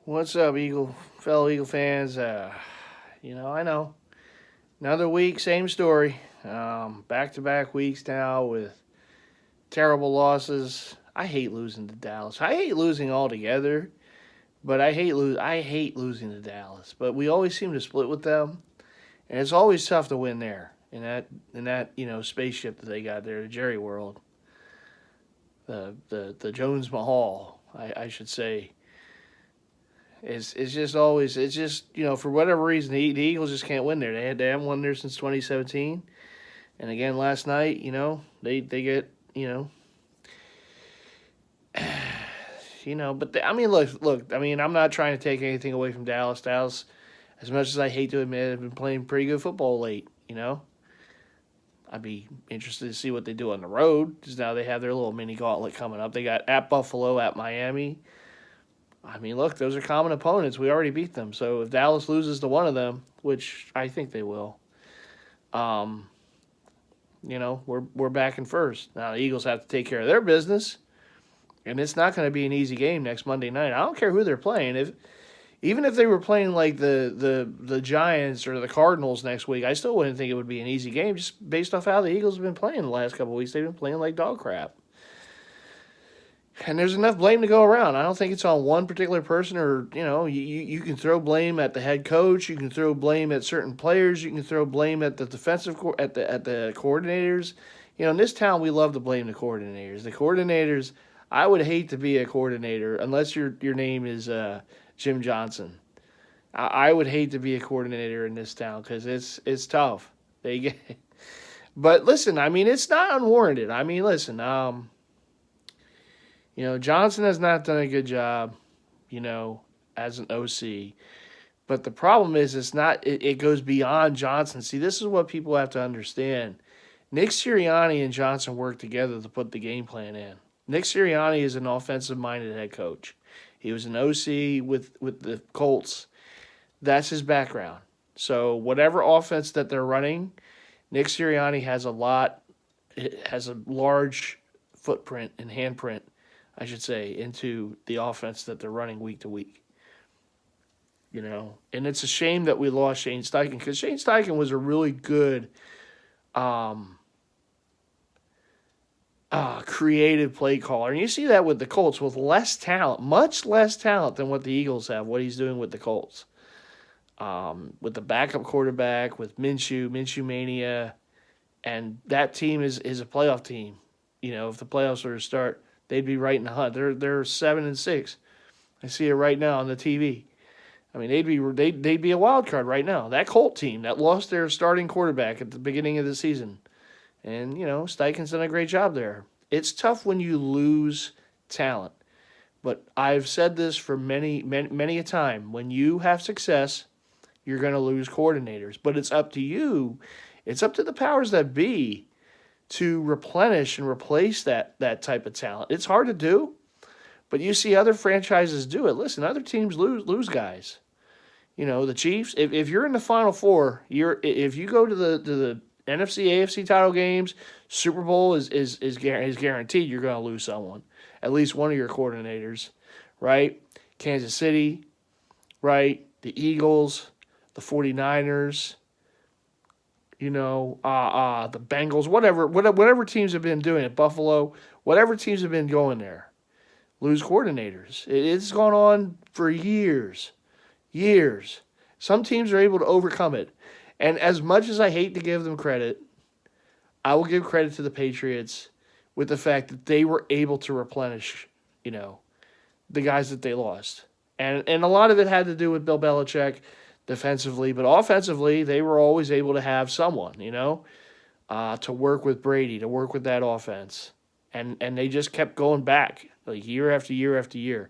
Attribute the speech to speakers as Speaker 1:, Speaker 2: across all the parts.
Speaker 1: What's up, fellow Eagle fans? I know another week, same story. Back-to-back weeks now with terrible losses. I hate losing to Dallas. I hate losing altogether, but I hate losing to Dallas. But we always seem to split with them, and it's always tough to win there in that spaceship that they got there, the Jerry World, the Jones Mahal, I should say. It's just for whatever reason the Eagles just can't win there. They haven't won there since 2017, and again last night, they get But I mean, look. I mean, I'm not trying to take anything away from Dallas. Dallas, as much as I hate to admit, have been playing pretty good football late. I'd be interested to see what they do on the road because now they have their little mini gauntlet coming up. They got at Buffalo, at Miami. I mean, look, those are common opponents. We already beat them. So if Dallas loses to one of them, which I think they will, um, we're back in first. Now the Eagles have to take care of their business, and it's not going to be an easy game next Monday night. I don't care who they're playing. Even if they were playing like the Giants or the Cardinals next week, I still wouldn't think it would be an easy game just based off how the Eagles have been playing the last couple of weeks. They've been playing like dog crap. And there's enough blame to go around. I don't think it's on one particular person, or you can throw blame at the head coach, you can throw blame at certain players, you can throw blame at the at the coordinators. In this town we love to blame the coordinators. The coordinators. I would hate to be a coordinator unless your name is Jim Johnson. I would hate to be a coordinator in this town because it's tough. But listen, I mean it's not unwarranted. I mean listen. Johnson has not done a good job, as an OC. But the problem is it goes beyond Johnson. See, this is what people have to understand. Nick Sirianni and Johnson worked together to put the game plan in. Nick Sirianni is an offensive-minded head coach. He was an OC with the Colts. That's his background. So whatever offense that they're running, Nick Sirianni has a large footprint and handprint, I should say, into the offense that they're running week to week. And it's a shame that we lost Shane Steichen because Shane Steichen was a really good creative play caller. And you see that with the Colts with less talent, much less talent than what the Eagles have, what he's doing with the Colts. With the backup quarterback, with Minshew Mania, and that team is a playoff team. If the playoffs were to start, they'd be right in the hunt. They're 7-6. I see it right now on the TV. I mean, they'd be a wild card right now. That Colt team that lost their starting quarterback at the beginning of the season, and Steichen's done a great job there. It's tough when you lose talent, but I've said this for many a time. When you have success, you're going to lose coordinators, but it's up to you. It's up to the powers that be to replenish and replace that type of talent. It's hard to do, but you see other franchises do it. Listen, other teams lose guys. The Chiefs. If you're in the Final Four, if you go to the NFC, AFC title games, Super Bowl is guaranteed. You're going to lose someone, at least one of your coordinators, right? Kansas City, right? The Eagles, the 49ers. The Bengals, whatever teams have been doing it, Buffalo, whatever teams have been going there, lose coordinators. It's gone on for years. Some teams are able to overcome it. And as much as I hate to give them credit, I will give credit to the Patriots with the fact that they were able to replenish, the guys that they lost. And a lot of it had to do with Bill Belichick defensively, but offensively, they were always able to have someone, to work with Brady, to work with that offense. And they just kept going back, like year after year after year.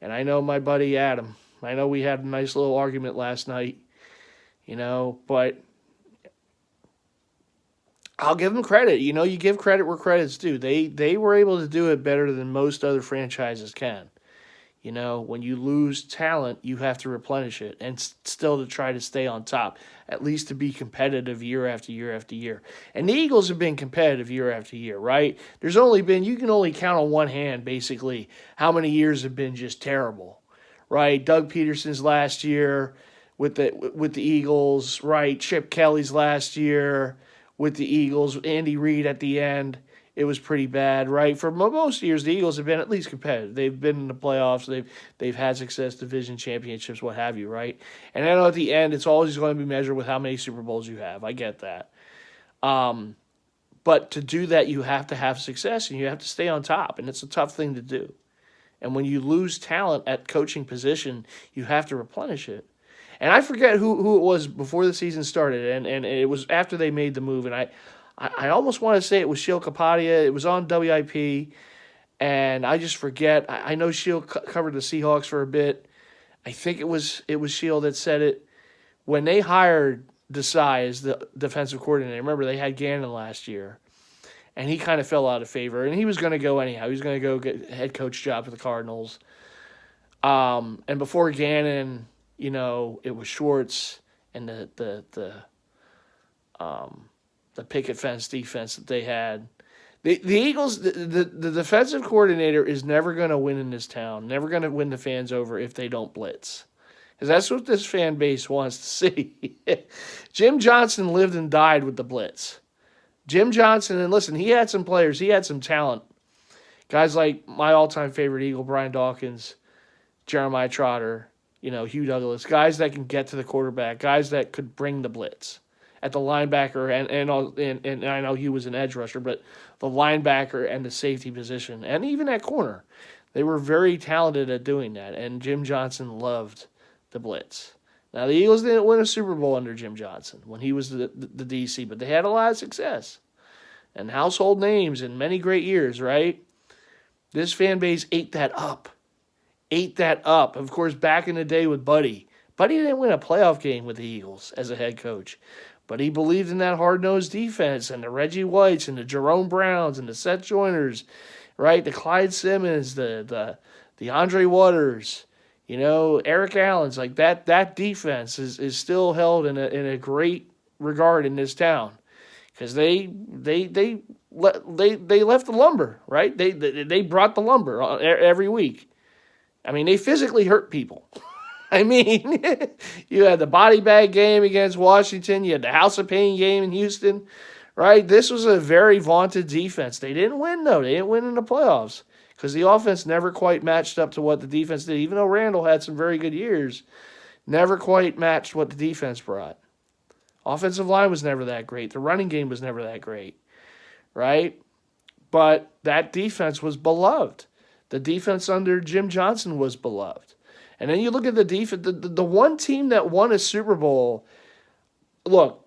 Speaker 1: And I know my buddy Adam, I know we had a nice little argument last night, but I'll give them credit. You give credit where credit's due. They were able to do it better than most other franchises can. When you lose talent, you have to replenish it and still to try to stay on top, at least to be competitive year after year after year. And the Eagles have been competitive year after year, right? You can only count on one hand, basically, how many years have been just terrible, right? Doug Peterson's last year with the Eagles, right? Chip Kelly's last year with the Eagles, Andy Reid at the end. It was pretty bad, right? For most years, the Eagles have been at least competitive. They've been in the playoffs. They've had success, division championships, what have you, right? And then at the end, it's always going to be measured with how many Super Bowls you have. I get that. But to do that, you have to have success and you have to stay on top, and it's a tough thing to do. And when you lose talent at coaching position, you have to replenish it. And I forget who it was before the season started, and it was after they made the move, and I almost want to say it was Sheil Kapadia. It was on WIP, and I just forget. I know Sheil covered the Seahawks for a bit. I think it was Sheil that said it. When they hired Desai as the defensive coordinator, remember they had Gannon last year, and he kind of fell out of favor, and he was going to go anyhow. He was going to go get a head coach job for the Cardinals. And before Gannon, it was Schwartz and the picket fence defense that they had. The Eagles, the defensive coordinator is never going to win in this town, never going to win the fans over if they don't blitz. Because that's what this fan base wants to see. Jim Johnson lived and died with the blitz. Jim Johnson, and listen, he had some players, he had some talent. Guys like my all-time favorite Eagle, Brian Dawkins, Jeremiah Trotter, Hugh Douglas, guys that can get to the quarterback, guys that could bring the blitz at the linebacker, and I know he was an edge rusher, but the linebacker and the safety position, and even at corner, they were very talented at doing that, and Jim Johnson loved the blitz. Now, the Eagles didn't win a Super Bowl under Jim Johnson when he was the DC, but they had a lot of success and household names and many great years, right? This fan base ate that up. Of course, back in the day with Buddy. Buddy didn't win a playoff game with the Eagles as a head coach, but he believed in that hard-nosed defense and the Reggie Whites and the Jerome Browns and the Seth Joyners, right? The Clyde Simmons, the Andre Waters, Eric Allen's, like that defense is still held in a great regard in this town because they left the lumber, right? They brought the lumber every week. I mean, they physically hurt people. I mean, you had the body bag game against Washington. You had the House of Pain game in Houston, right? This was a very vaunted defense. They didn't win, though. They didn't win in the playoffs because the offense never quite matched up to what the defense did. Even though Randall had some very good years, never quite matched what the defense brought. Offensive line was never that great. The running game was never that great, right? But that defense was beloved. The defense under Jim Johnson was beloved. And then you look at the defense, the one team that won a Super Bowl, look,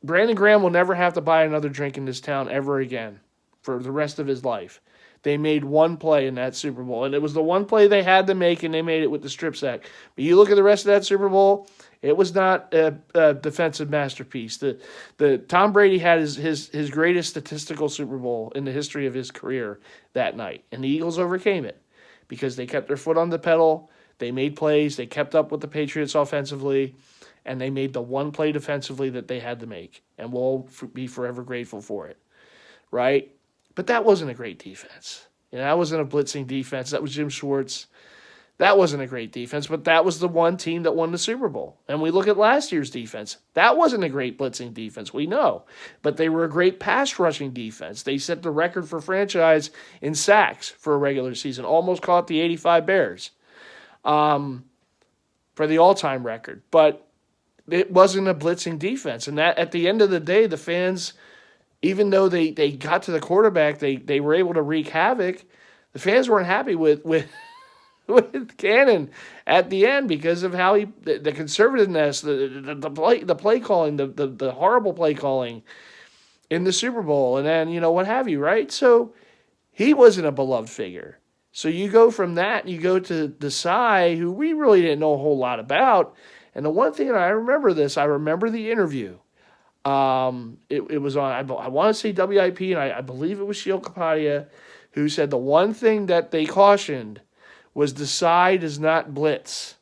Speaker 1: Brandon Graham will never have to buy another drink in this town ever again for the rest of his life. They made one play in that Super Bowl, and it was the one play they had to make, and they made it with the strip sack. But you look at the rest of that Super Bowl, it was not a defensive masterpiece. The Tom Brady had his greatest statistical Super Bowl in the history of his career that night, and the Eagles overcame it because they kept their foot on the pedal. They made plays. They kept up with the Patriots offensively, and they made the one play defensively that they had to make, and we'll be forever grateful for it, right? But that wasn't a great defense. That wasn't a blitzing defense. That was Jim Schwartz. That wasn't a great defense, but that was the one team that won the Super Bowl. And we look at last year's defense. That wasn't a great blitzing defense, we know. But they were a great pass rushing defense. They set the record for franchise in sacks for a regular season, almost caught the 85 Bears. For the all-time record. But it wasn't a blitzing defense. And that at the end of the day, the fans, even though they got to the quarterback, they were able to wreak havoc. The fans weren't happy with Cannon at the end because of how the conservativeness, the play calling, the horrible play calling in the Super Bowl, and then what have you, right? So he wasn't a beloved figure. So you go from that, you go to Desai, who we really didn't know a whole lot about. And the one thing, and I remember the interview. It was on, I want to say WIP, and I believe it was Sheil Kapadia, who said the one thing that they cautioned was Desai does not blitz.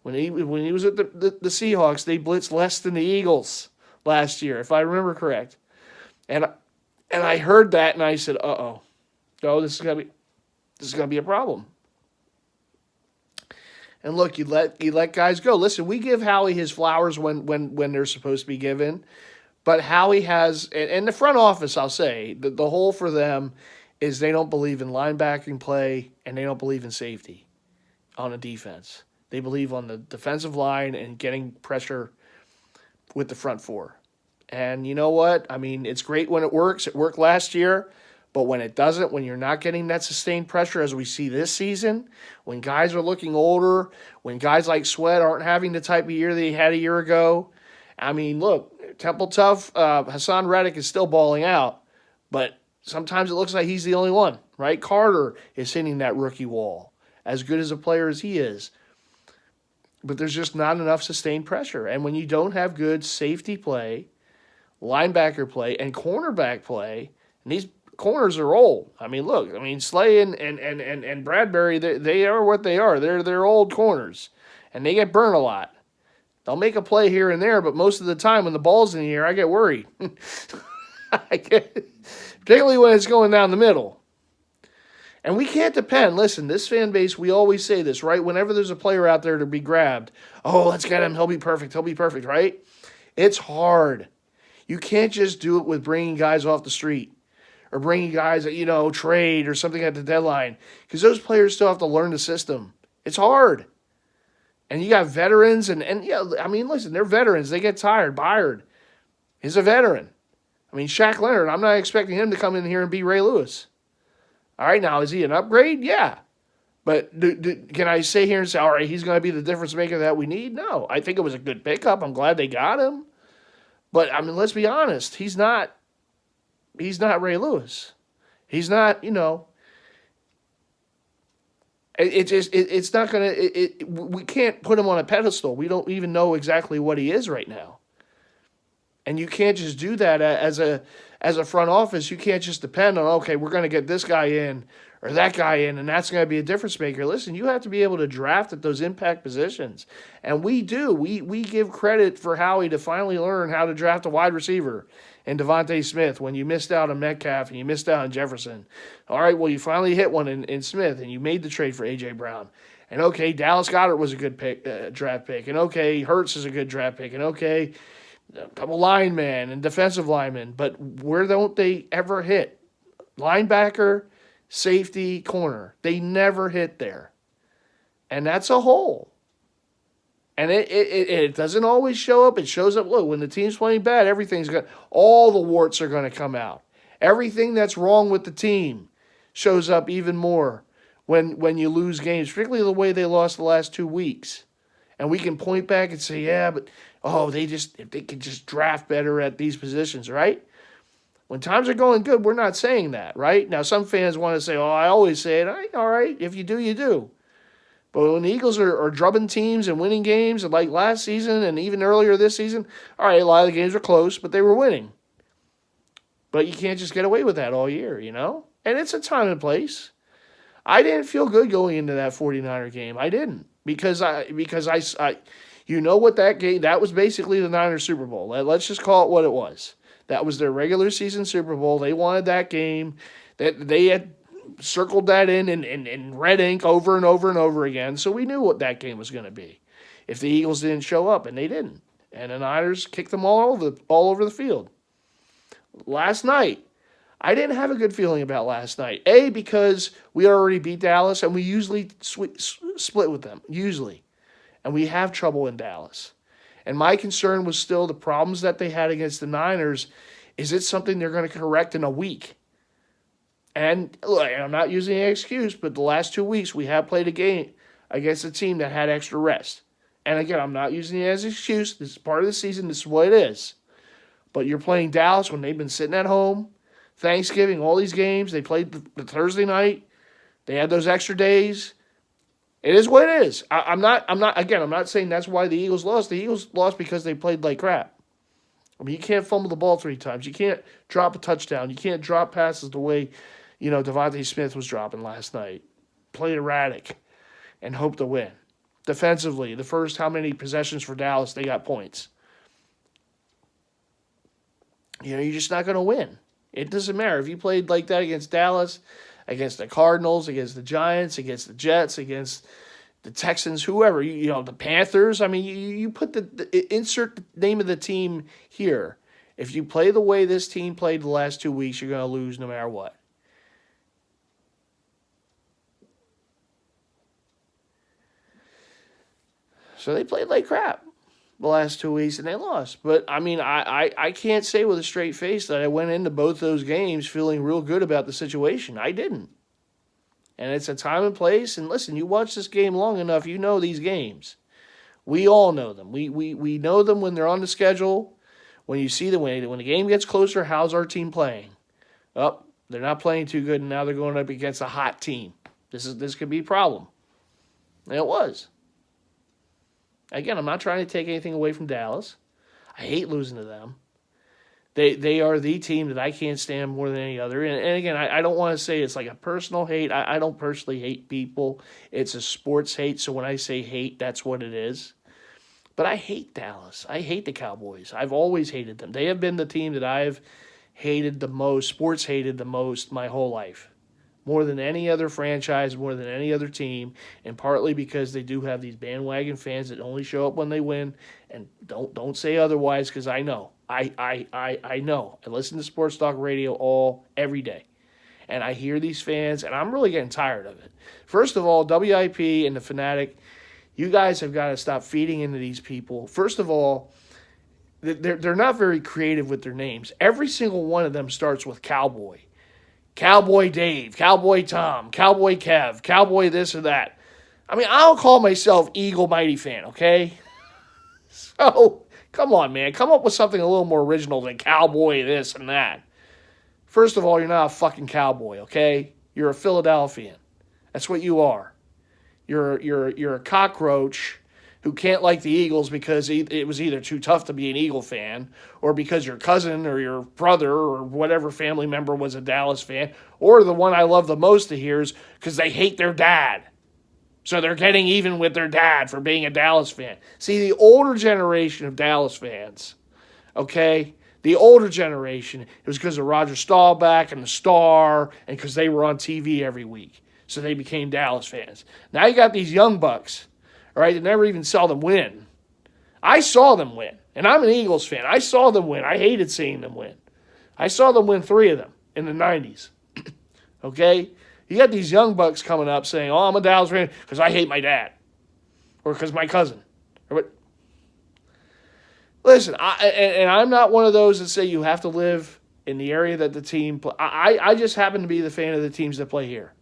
Speaker 1: When he was at the Seahawks, they blitzed less than the Eagles last year, if I remember correct. And I heard that, and I said, this is gonna be a problem. And look, you let guys go. Listen, we give Howie his flowers when they're supposed to be given. But Howie has, and the front office, I'll say, the whole for them is they don't believe in linebacking play and they don't believe in safety on a defense. They believe on the defensive line and getting pressure with the front four. And you know what? I mean, it's great when it works. It worked last year. But when it doesn't, when you're not getting that sustained pressure as we see this season, when guys are looking older, when guys like Sweat aren't having the type of year they had a year ago, I mean, look, Temple Tough, Hassan Reddick is still balling out, but sometimes it looks like he's the only one, right? Carter is hitting that rookie wall, as good as a player as he is. But there's just not enough sustained pressure. And when you don't have good safety play, linebacker play, and cornerback play, and these corners are old. I mean, look, Slay and Bradbury, they are what they are. They're old corners, and they get burned a lot. They'll make a play here and there, but most of the time when the ball's in the air, I get worried. Particularly when it's going down the middle. And we can't depend. Listen, this fan base, we always say this, right? Whenever there's a player out there to be grabbed, oh, let's get him. He'll be perfect, right? It's hard. You can't just do it with bringing guys off the street or bringing guys that, trade or something at the deadline, because those players still have to learn the system. It's hard. And you got veterans, and listen, they're veterans. They get tired. Byard is a veteran. Shaq Leonard, I'm not expecting him to come in here and be Ray Lewis. All right, now, is he an upgrade? Yeah. But can I sit here and say, all right, he's going to be the difference maker that we need? No. I think it was a good pickup. I'm glad they got him. But, let's be honest. He's not Ray Lewis. He's not, it's not going to, we can't put him on a pedestal. We don't even know exactly what he is right now. And you can't just do that as a front office. You can't just depend on, okay, we're going to get this guy in or that guy in, and that's going to be a difference maker. Listen, you have to be able to draft at those impact positions. And we do. We give credit for Howie to finally learn how to draft a wide receiver in Devontae Smith when you missed out on Metcalf and you missed out on Jefferson. All right, well, you finally hit one in Smith, and you made the trade for A.J. Brown. And, okay, Dallas Goedert was a good draft pick. And, okay, Hurts is a good draft pick. And, okay, a couple linemen and defensive linemen. But where don't they ever hit? Linebacker, safety, corner. They never hit there. And that's a hole. And it doesn't always show up. It shows up, look, when the team's playing bad, all the warts are going to come out. Everything that's wrong with the team shows up even more when you lose games, particularly the way they lost the last 2 weeks. And we can point back and say, yeah, but, if they could just draft better at these positions, right? When times are going good, we're not saying that, right? Now, some fans want to say, I always say it. All right, if you do, you do. But when the Eagles are drubbing teams and winning games, like last season and even earlier this season, all right, a lot of the games were close, but they were winning. But you can't just get away with that all year, And it's a time and place. I didn't feel good going into that 49er game. I didn't. Because I you know what that game, that was basically the Niners Super Bowl. Let's just call it what it was. That was their regular season Super Bowl. They wanted that game. They had circled that in red ink over and over and over again. So we knew what that game was going to be if the Eagles didn't show up, and they didn't. And the Niners kicked them all over the field. Last night, I didn't have a good feeling about last night. A, because we already beat Dallas, and we usually split with them, usually. And we have trouble in Dallas. And my concern was still the problems that they had against the Niners. Is it something they're going to correct in a week? And look, I'm not using an excuse, but the last 2 weeks we have played a game against a team that had extra rest. And again, I'm not using it as an excuse. This is part of the season. This is what it is. But you're playing Dallas when they've been sitting at home. Thanksgiving, all these games. They played the Thursday night. They had those extra days. It is what it is. I'm not saying that's why the Eagles lost. The Eagles lost because they played like crap. You can't fumble the ball 3 times. You can't drop a touchdown. You can't drop passes the way, Devontae Smith was dropping last night. Play erratic and hope to win. Defensively, the first how many possessions for Dallas, they got points. You're just not going to win. It doesn't matter. If you played like that against Dallas, against the Cardinals, against the Giants, against the Jets, against the Texans, whoever, the Panthers. I mean, you put insert the name of the team here. If you play the way this team played the last 2 weeks, you're going to lose no matter what. So they played like crap the last 2 weeks, and they lost. But, I mean, I can't say with a straight face that I went into both those games feeling real good about the situation. I didn't. And it's a time and place. And listen, you watch this game long enough, you know these games. We all know them. We know them when they're on the schedule. When you see them, when the game gets closer, how's our team playing? Oh, they're not playing too good, and now they're going up against a hot team. This could be a problem. And it was. Again, I'm not trying to take anything away from Dallas. I hate losing to them. They are the team that I can't stand more than any other. And again, I don't want to say it's like a personal hate. I don't personally hate people. It's a sports hate. So when I say hate, that's what it is. But I hate Dallas. I hate the Cowboys. I've always hated them. They have been the team that I've hated the most, sports hated the most my whole life. More than any other franchise, more than any other team, and partly because they do have these bandwagon fans that only show up when they win, and don't say otherwise, because I know. I know. I listen to Sports Talk Radio every day, and I hear these fans, and I'm really getting tired of it. First of all, WIP and the Fanatic, you guys have got to stop feeding into these people. First of all, they're not very creative with their names. Every single one of them starts with Cowboy. Cowboy Dave, Cowboy Tom, Cowboy Kev, Cowboy this or that. I mean, I don't call myself Eagle MightyFan, okay? So, come on, man. Come up with something a little more original than Cowboy this and that. First of all, you're not a fucking cowboy, okay? You're a Philadelphian. That's what you are. You're a cockroach who can't like the Eagles because it was either too tough to be an Eagle fan, or because your cousin or your brother or whatever family member was a Dallas fan, or the one I love the most to hear is because they hate their dad. So they're getting even with their dad for being a Dallas fan. See, the older generation of Dallas fans, okay, the older generation, it was because of Roger Staubach and the Star, and because they were on TV every week. So they became Dallas fans. Now you got these young bucks, all right, that never even saw them win. I saw them win, and I'm an Eagles fan. I saw them win. I hated seeing them win. I saw them win 3 of them in the 90s, okay? You got these young bucks coming up saying, oh, I'm a Dallas fan because I hate my dad or because my cousin. Listen, I'm not one of those that say you have to live in the area that the team play. I just happen to be the fan of the teams that play here.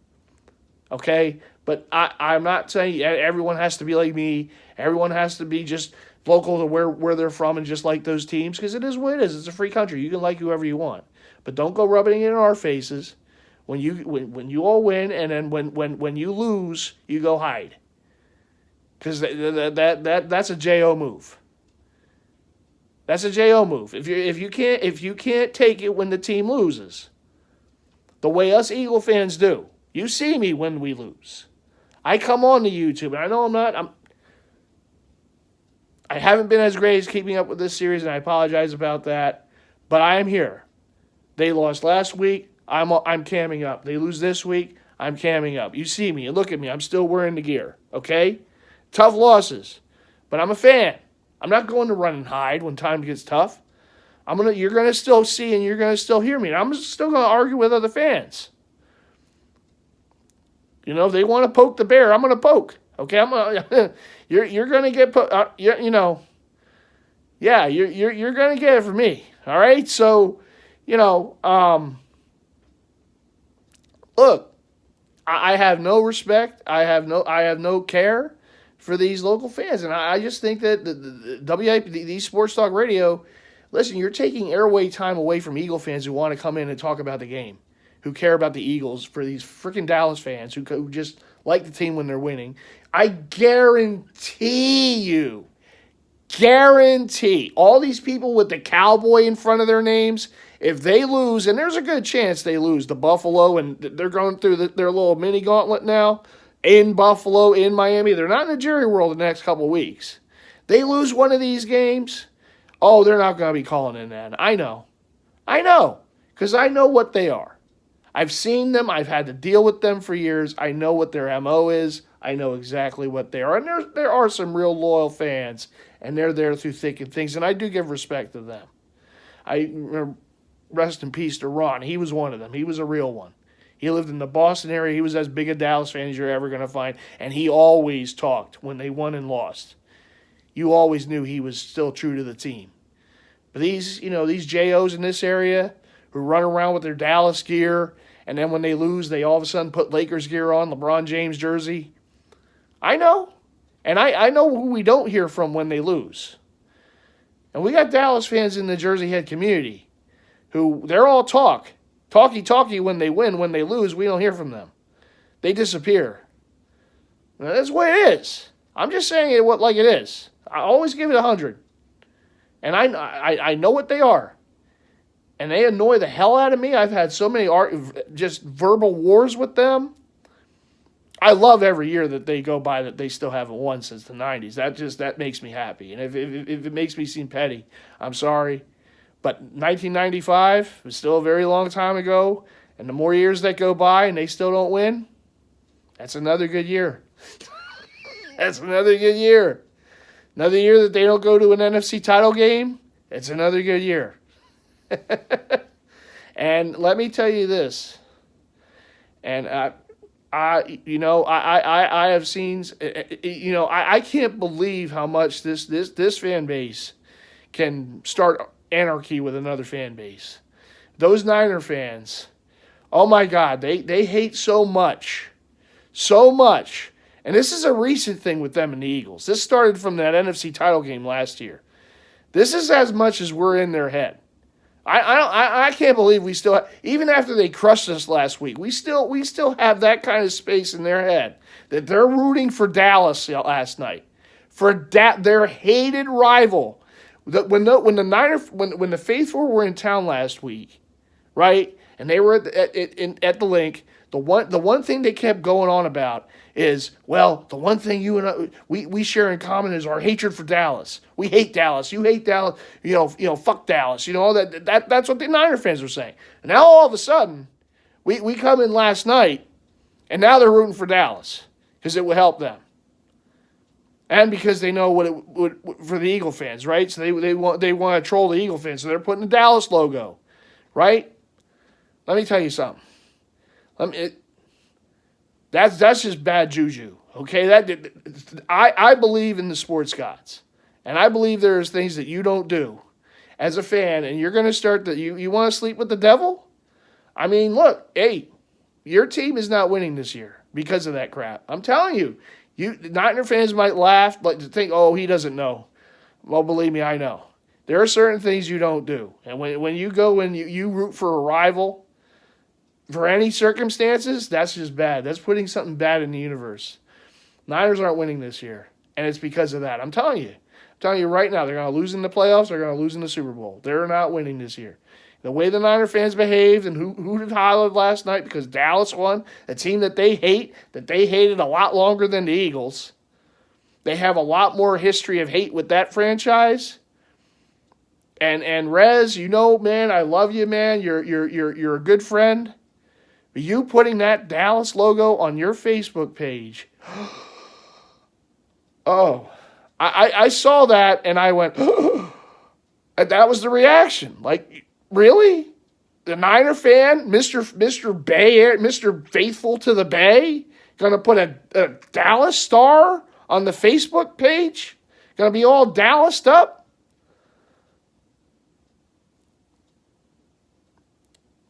Speaker 1: Okay? But I'm not saying everyone has to be like me. Everyone has to be just local to where they're from and just like those teams, because it is what it is. It's a free country. You can like whoever you want. But don't go rubbing it in our faces when you all win, and then when you lose, you go hide. Because that's a JO move. That's a JO move. If you can't take it when the team loses, the way us Eagle fans do. You see me when we lose. I come on to YouTube, and I know I haven't been as great as keeping up with this series, and I apologize about that. But I am here. They lost last week. I'm camming up. They lose this week. I'm camming up. You see me. Look at me. I'm still wearing the gear. Okay? Tough losses. But I'm a fan. I'm not going to run and hide when time gets tough. You're gonna still see and you're gonna still hear me. And I'm still gonna argue with other fans. You know, if they want to poke the bear, I'm gonna poke. Okay, you're gonna get you're gonna get it from me. All right, so look, I have no respect. I have no care for these local fans, and I just think that the WIP, these Sports Talk Radio, listen, you're taking airway time away from Eagle fans who want to come in and talk about the game, who care about the Eagles, for these freaking Dallas fans who just like the team when they're winning. I guarantee all these people with the cowboy in front of their names, if they lose, and there's a good chance they lose to Buffalo, and they're going through their little mini gauntlet now, in Buffalo, in Miami. They're not in the Jerry World the next couple of weeks. They lose one of these games, they're not going to be calling in that. I know. Because I know what they are. I've seen them. I've had to deal with them for years. I know what their MO is. I know exactly what they are. And there are some real loyal fans, and they're there through thick and things, and I do give respect to them. I rest in peace to Ron. He was one of them. He was a real one. He lived in the Boston area. He was as big a Dallas fan as you're ever going to find, and he always talked when they won and lost. You always knew he was still true to the team. But these JOs in this area who run around with their Dallas gear, and then when they lose, they all of a sudden put Lakers gear on, LeBron James jersey. I know. And I know who we don't hear from when they lose. And we got Dallas fans in the Jersey Head community who, they're all talky when they win. When they lose, we don't hear from them. They disappear. Now, that's the way it is. I'm just saying it like it is. I always give it 100. And I know what they are. And they annoy the hell out of me. I've had so many just verbal wars with them. I love every year that they go by that they still haven't won since the 90s. That makes me happy. And if it makes me seem petty, I'm sorry. But 1995 was still a very long time ago. And the more years that go by and they still don't win, that's another good year. That's another good year. Another year that they don't go to an NFC title game, it's another good year. And let me tell you this. And I have seen, I can't believe how much this fan base can start anarchy with another fan base. Those Niner fans, oh my God, they hate so much. And this is a recent thing with them and the Eagles. This started from that NFC title game last year. This is as much as we're in their head. I can't believe we still have, even after they crushed us last week, we still have that kind of space in their head that they're rooting for Dallas last night, for their hated rival. When the faithful were in town last week, right, and they were at the link, the one thing they kept going on about is, well, the one thing you and I, we share in common is our hatred for Dallas. We hate Dallas. You hate Dallas. Fuck Dallas. All that's what the Niner fans were saying. And now all of a sudden, we come in last night, and now they're rooting for Dallas because it will help them, and because they know what it would for the Eagle fans, right? So they want to troll the Eagle fans, so they're putting the Dallas logo, right? Let me tell you something. That's just bad juju, okay? I believe in the sports gods, and I believe there's things that you don't do as a fan, and you're going to start you want to sleep with the devil? I mean, look, hey, your team is not winning this year because of that crap. I'm telling you, Niner fans might laugh, but to think, oh, he doesn't know. Well, believe me, I know. There are certain things you don't do, and when you go and you root for a rival, for any circumstances, that's just bad. That's putting something bad in the universe. Niners aren't winning this year, and it's because of that. I'm telling you right now, they're going to lose in the playoffs. They're going to lose in the Super Bowl. They're not winning this year. The way the Niner fans behaved and who did hollered last night because Dallas won, a team that they hate, that they hated a lot longer than the Eagles. They have a lot more history of hate with that franchise. And Rez, man, I love you, man. You're a good friend. You putting that Dallas logo on your Facebook page. Oh, I saw that and I went, and that was the reaction. Like, really? The Niner fan, Mr. Bay, Mr. Faithful to the Bay, gonna put a Dallas star on the Facebook page? Gonna be all Dallased up?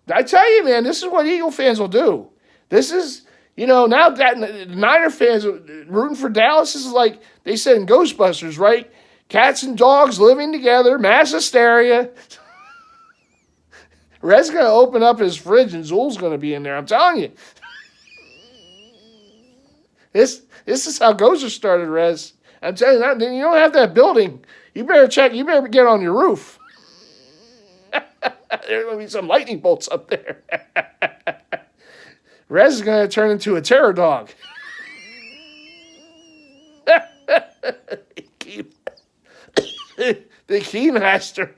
Speaker 1: I tell you, man, this is what Eagle fans will do. This is, now that Niner fans rooting for Dallas, this is like they said in Ghostbusters, right? Cats and dogs living together, mass hysteria. Red's going to open up his fridge and Zool's going to be in there. I'm telling you. This is how ghosts are started, Rez. I'm telling you, you don't have that building. You better get on your roof. There's going to be some lightning bolts up there. Rez is going to turn into a terror dog. The key master.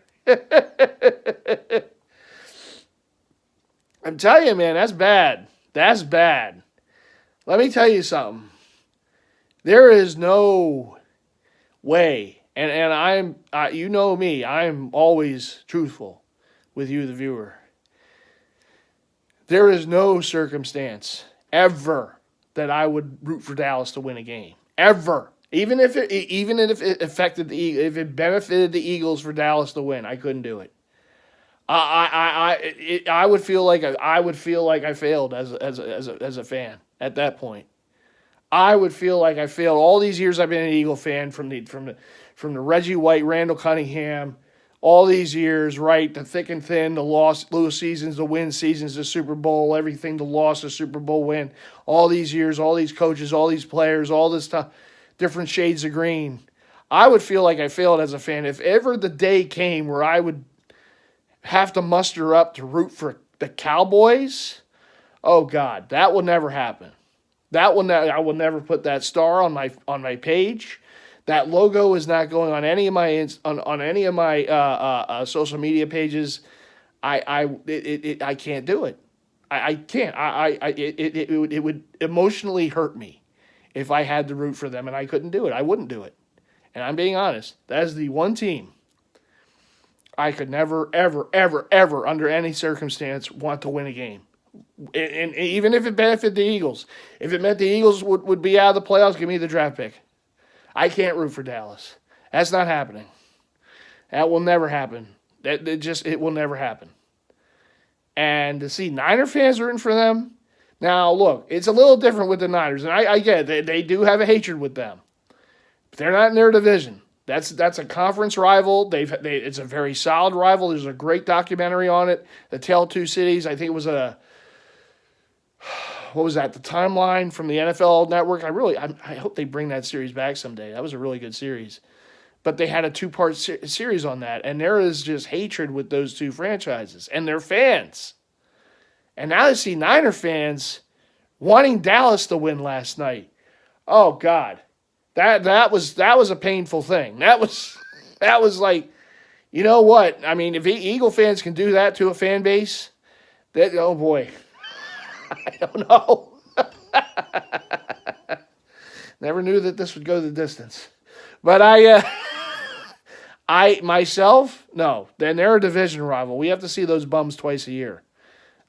Speaker 1: I'm telling you, man, that's bad. That's bad. Let me tell you something. There is no way, and you know me, I'm always truthful with you, the viewer. There is no circumstance ever that I would root for Dallas to win a game. Ever. Even if it affected if it benefited the Eagles for Dallas to win, I couldn't do it. I would feel like I failed as a fan at that point. I would feel like I failed all these years I've been an Eagle fan from the Reggie White, Randall Cunningham, all these years, right? The thick and thin, the lose seasons, the win seasons, the Super Bowl, everything, the loss, the Super Bowl win. All these years, all these coaches, all these players, all this stuff, different shades of green. I would feel like I failed as a fan. If ever the day came where I would have to muster up to root for the Cowboys, oh God, that will never happen. I will never put that star on my page. That logo is not going on any of my social media pages. I can't do it. I can't. It would emotionally hurt me if I had to root for them and I couldn't do it. I wouldn't do it. And I'm being honest. That is the one team I could never, ever, ever, ever, under any circumstance, want to win a game. And even if it benefited the Eagles, if it meant the Eagles would be out of the playoffs, give me the draft pick. I can't root for Dallas. That's not happening. That will never happen. It will never happen. And to see Niner fans rooting for them, now look, it's a little different with the Niners, and I get it. They do have a hatred with them, but they're not in their division. That's a conference rival. It's a very solid rival. There's a great documentary on it, The Tale of Two Cities. I think it was what was that? The Timeline from the NFL Network. I hope they bring that series back someday. That was a really good series. But they had a 2-part series on that, and there is just hatred with those two franchises and their fans. And now I see Niner fans wanting Dallas to win last night. Oh God, that was a painful thing. That was like, you know what? I mean, if Eagle fans can do that to a fan base, oh boy. I don't know. Never knew that this would go the distance. But I myself, no. Then they're a division rival. We have to see those bums twice a year.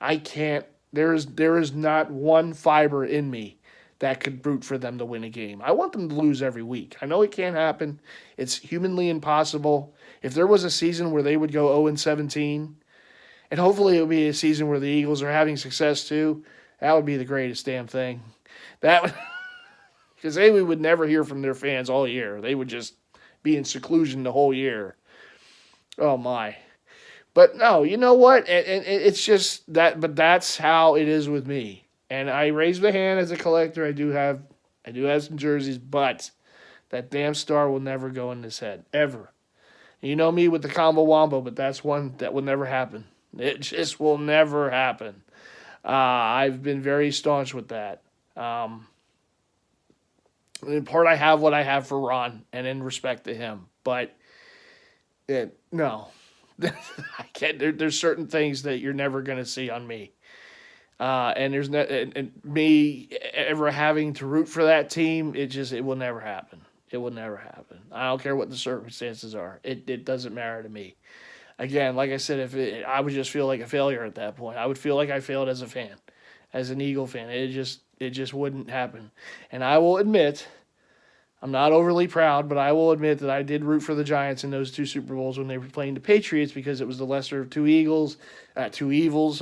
Speaker 1: I can't. There is not one fiber in me that could root for them to win a game. I want them to lose every week. I know it can't happen. It's humanly impossible. If there was a season where they would go 0-17, and hopefully it would be a season where the Eagles are having success too, that would be the greatest damn thing. Because we would never hear from their fans all year. They would just be in seclusion the whole year. Oh my. But no, you know what? And it's just that, but that's how it is with me. And I raise my hand as a collector. I do have some jerseys, but that damn star will never go in his head. Ever. And you know me with the combo wombo, but that's one that will never happen. It just will never happen. I've been very staunch with that. In part, I have what I have for Ron, and in respect to him. But no, I can't. There's certain things that you're never going to see on me. And there's and me ever having to root for that team. It will never happen. It will never happen. I don't care what the circumstances are. It doesn't matter to me. Again, like I said, I would just feel like a failure at that point. I would feel like I failed as a fan, as an Eagle fan. It just wouldn't happen. And I will admit, I'm not overly proud, but I will admit that I did root for the Giants in those two Super Bowls when they were playing the Patriots because it was the lesser of two evils. Two evils.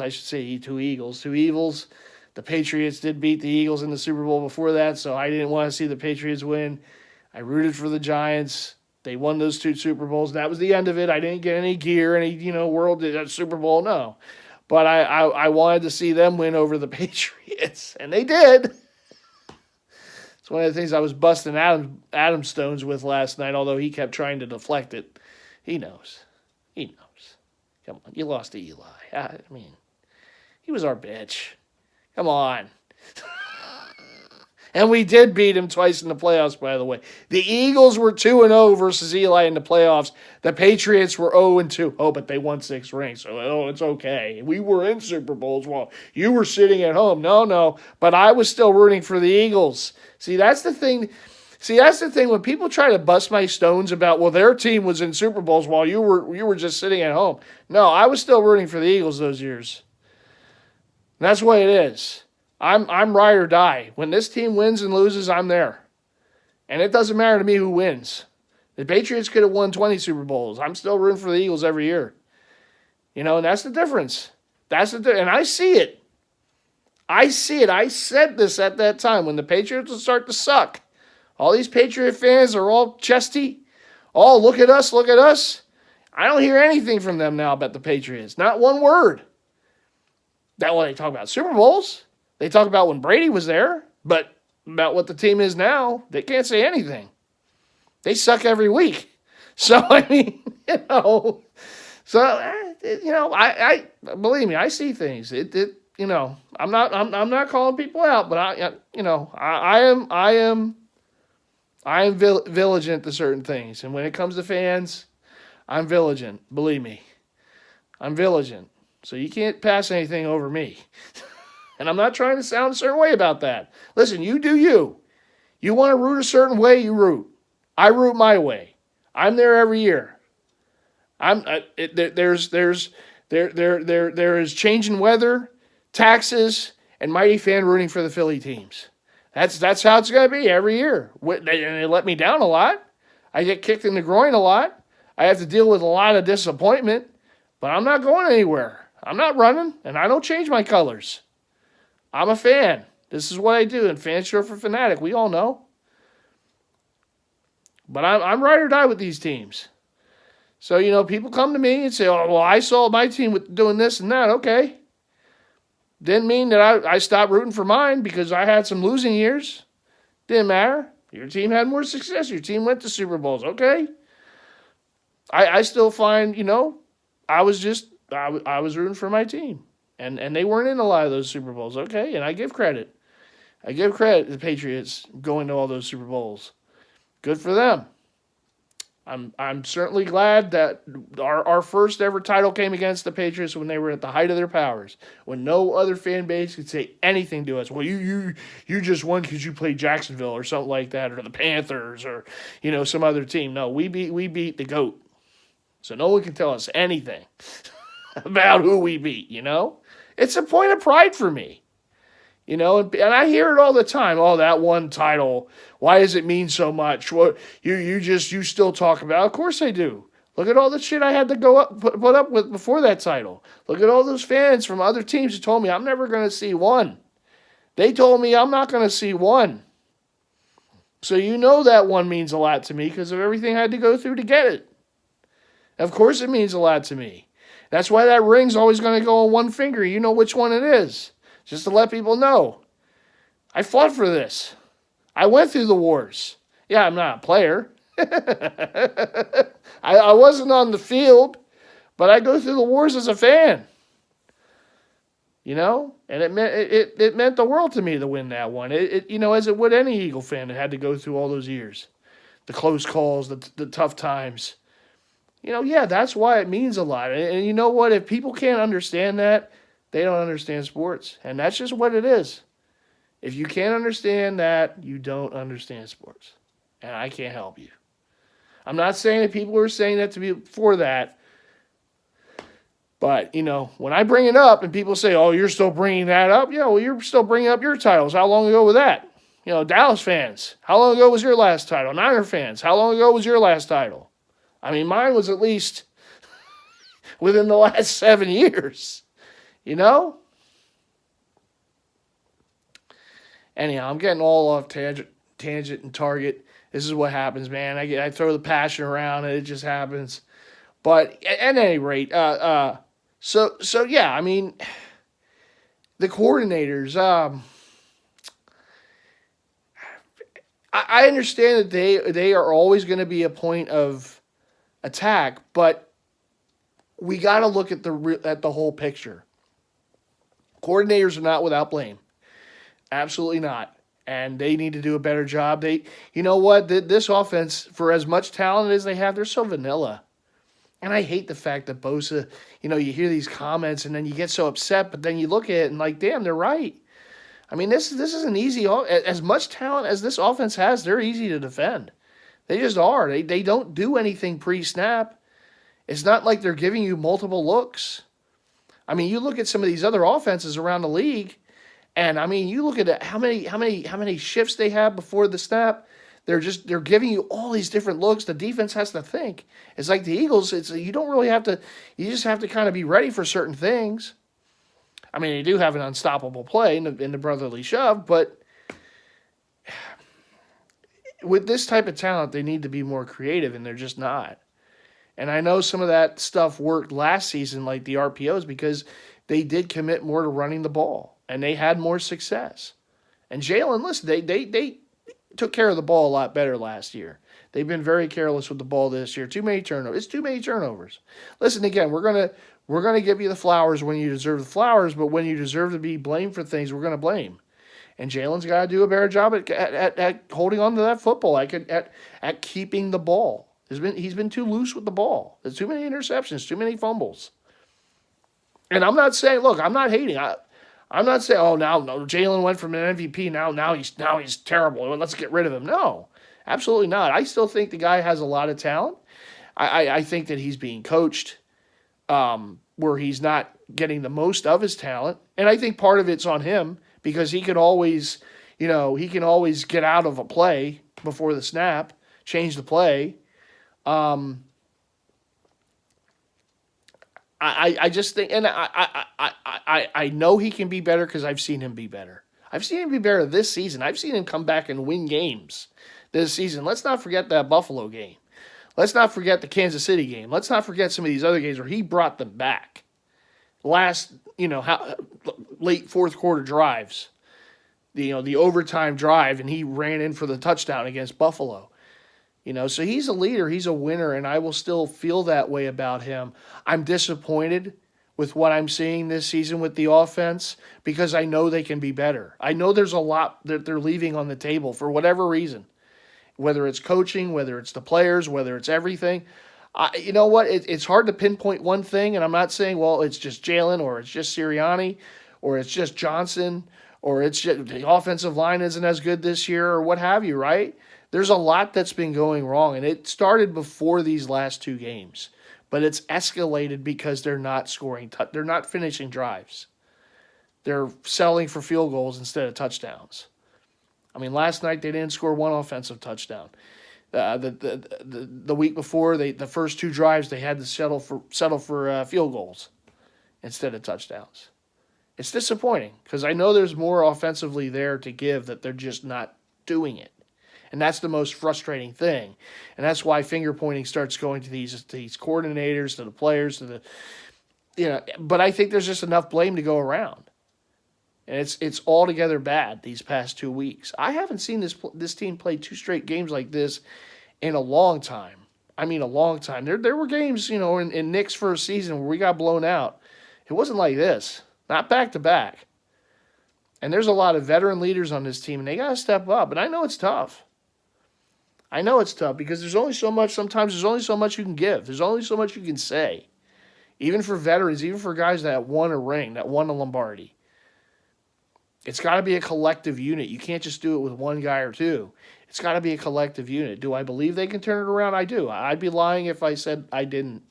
Speaker 1: The Patriots did beat the Eagles in the Super Bowl before that, so I didn't want to see the Patriots win. I rooted for the Giants. They won those two Super Bowls. That was the end of it. I didn't get any gear, any world Super Bowl, no. But I wanted to see them win over the Patriots, and they did. It's one of the things I was busting Adam Stones with last night, although he kept trying to deflect it. He knows. Come on, you lost to Eli. I mean, he was our bitch. Come on. And we did beat him twice in the playoffs, by the way. The Eagles were 2-0 versus Eli in the playoffs. The Patriots were 0-2. Oh, but they won 6 rings, so it's okay. We were in Super Bowls while you were sitting at home. No. But I was still rooting for the Eagles. See, that's the thing. When people try to bust my stones about, well, their team was in Super Bowls while you were just sitting at home. No, I was still rooting for the Eagles those years. And that's what it is. I'm ride or die. When this team wins and loses, I'm there. And it doesn't matter to me who wins. The Patriots could have won 20 Super Bowls. I'm still rooting for the Eagles every year. And that's the difference. And I see it. I said this at that time when the Patriots will start to suck. All these Patriot fans are all chesty. Oh, look at us, look at us. I don't hear anything from them now about the Patriots. Not one word. They talk about Super Bowls. They talk about when Brady was there, but about what the team is now, they can't say anything. They suck every week. So, I mean, I believe me, I see things. I'm not calling people out, but I am vigilant to certain things. And when it comes to fans, I'm vigilant. Believe me, I'm vigilant. So you can't pass anything over me. And I'm not trying to sound a certain way about that. Listen, you do you. You want to root a certain way, you root. I root my way. I'm there every year. There is changing weather, taxes, and MightyFan rooting for the Philly teams. That's how it's going to be every year. They let me down a lot. I get kicked in the groin a lot. I have to deal with a lot of disappointment, but I'm not going anywhere. I'm not running, and I don't change my colors. I'm a fan. This is what I do, and fans short for fanatic. We all know. But I'm ride or die with these teams. So, people come to me and say, oh, well, I saw my team with doing this and that. Okay. Didn't mean that I stopped rooting for mine because I had some losing years. Didn't matter. Your team had more success. Your team went to Super Bowls. Okay. I still find, I was rooting for my team. And they weren't in a lot of those Super Bowls, okay? And I give credit. I give credit to the Patriots going to all those Super Bowls. Good for them. I'm certainly glad that our first ever title came against the Patriots when they were at the height of their powers, when no other fan base could say anything to us. Well, you just won because you played Jacksonville or something like that, or the Panthers, or some other team. No, we beat the GOAT, so no one can tell us anything about who we beat. It's a point of pride for me. And I hear it all the time. Oh, that one title. Why does it mean so much? What you still talk about? Of course I do. Look at all the shit I had to put up with before that title. Look at all those fans from other teams who told me I'm never going to see one. They told me I'm not going to see one. So that one means a lot to me because of everything I had to go through to get it. Of course it means a lot to me. That's why that ring's always going to go on one finger. You know which one it is. Just to let people know. I fought for this. I went through the wars. Yeah, I'm not a player. I wasn't on the field, but I go through the wars as a fan. And it meant the world to me to win that one. As it would any Eagle fan that had to go through all those years. The close calls, the tough times. That's why it means a lot. And you know what? If people can't understand that, they don't understand sports. And that's just what it is. If you can't understand that, you don't understand sports. And I can't help you. I'm not saying that people are saying that to me for that. But, when I bring it up and people say, oh, you're still bringing that up? Yeah, well, you're still bringing up your titles. How long ago was that? Dallas fans, how long ago was your last title? Niner fans, how long ago was your last title? I mean, mine was at least within the last 7 years, Anyhow, I'm getting all off tangent and target. This is what happens, man. I throw the passion around and it just happens. But at any rate, so yeah, I mean, the coordinators, I understand that they are always going to be a point of attack, but we got to look at the whole picture. Coordinators are not without blame. Absolutely not. and they need to do a better job. You know what? This offense, for as much talent as they have, they're so vanilla. And I hate the fact that Bosa, you hear these comments and then you get so upset, but then you look at it and like, damn, they're right. I mean, this is an easy, as much talent as this offense has, they're easy to defend. They just are. They don't do anything pre-snap. It's not like they're giving you multiple looks. I mean, you look at some of these other offenses around the league, and I mean, you look at how many shifts they have before the snap. They're giving you all these different looks. The defense has to think. It's like the Eagles. You don't really have to. You just have to kind of be ready for certain things. I mean, they do have an unstoppable play in the brotherly shove, but with this type of talent, they need to be more creative, and they're just not. And I know some of that stuff worked last season, like the RPOs, because they did commit more to running the ball, and they had more success. And Jalen, listen, they took care of the ball a lot better last year. They've been very careless with the ball this year. Too many turnovers. It's too many turnovers. Listen, again, we're gonna give you the flowers when you deserve the flowers, but when you deserve to be blamed for things, we're gonna blame. And Jalen's got to do a better job at holding on to that football, at keeping the ball. He's been too loose with the ball. There's too many interceptions, too many fumbles. And I'm not saying, look, I'm not hating. I'm not saying, oh, no, Jalen went from an MVP, now he's terrible. Let's get rid of him. No, absolutely not. I still think the guy has a lot of talent. I think that he's being coached where he's not getting the most of his talent. And I think part of it's on him because he can always get out of a play before the snap, change the play. I just think, and I know he can be better because I've seen him be better. I've seen him be better this season. I've seen him come back and win games this season. Let's not forget that Buffalo game. Let's not forget the Kansas City game. Let's not forget some of these other games where he brought them back. Late fourth quarter drives, the overtime drive, and he ran in for the touchdown against Buffalo. So he's a leader, he's a winner, and I will still feel that way about him. I'm disappointed with what I'm seeing this season with the offense because I know they can be better. I know there's a lot that they're leaving on the table for whatever reason, whether it's coaching, whether it's the players, whether it's everything. You know what? It's hard to pinpoint one thing, and I'm not saying, well, it's just Jalen or it's just Sirianni or it's just Johnson or it's just the offensive line isn't as good this year or what have you, right? There's a lot that's been going wrong, and it started before these last two games. But it's escalated because they're not scoring. They're not finishing drives. They're settling for field goals instead of touchdowns. I mean, last night they didn't score one offensive touchdown. The week before, the first two drives they had to settle for field goals instead of touchdowns. It's disappointing because I know there's more offensively there to give that they're just not doing it. And that's the most frustrating thing. And that's why finger pointing starts going to these coordinators, to the players, but I think there's just enough blame to go around. And it's altogether bad these past 2 weeks. I haven't seen this team play two straight games like this in a long time. I mean, a long time. There were games, in Nick's first season where we got blown out. It wasn't like this. Not back to back. And there's a lot of veteran leaders on this team, and they got to step up. And I know it's tough. I know it's tough because there's only so much you can give. There's only so much you can say. Even for veterans, even for guys that won a ring, that won a Lombardi. It's got to be a collective unit. You can't just do it with one guy or two. It's got to be a collective unit. Do I believe they can turn it around? I do. I'd be lying if I said I didn't.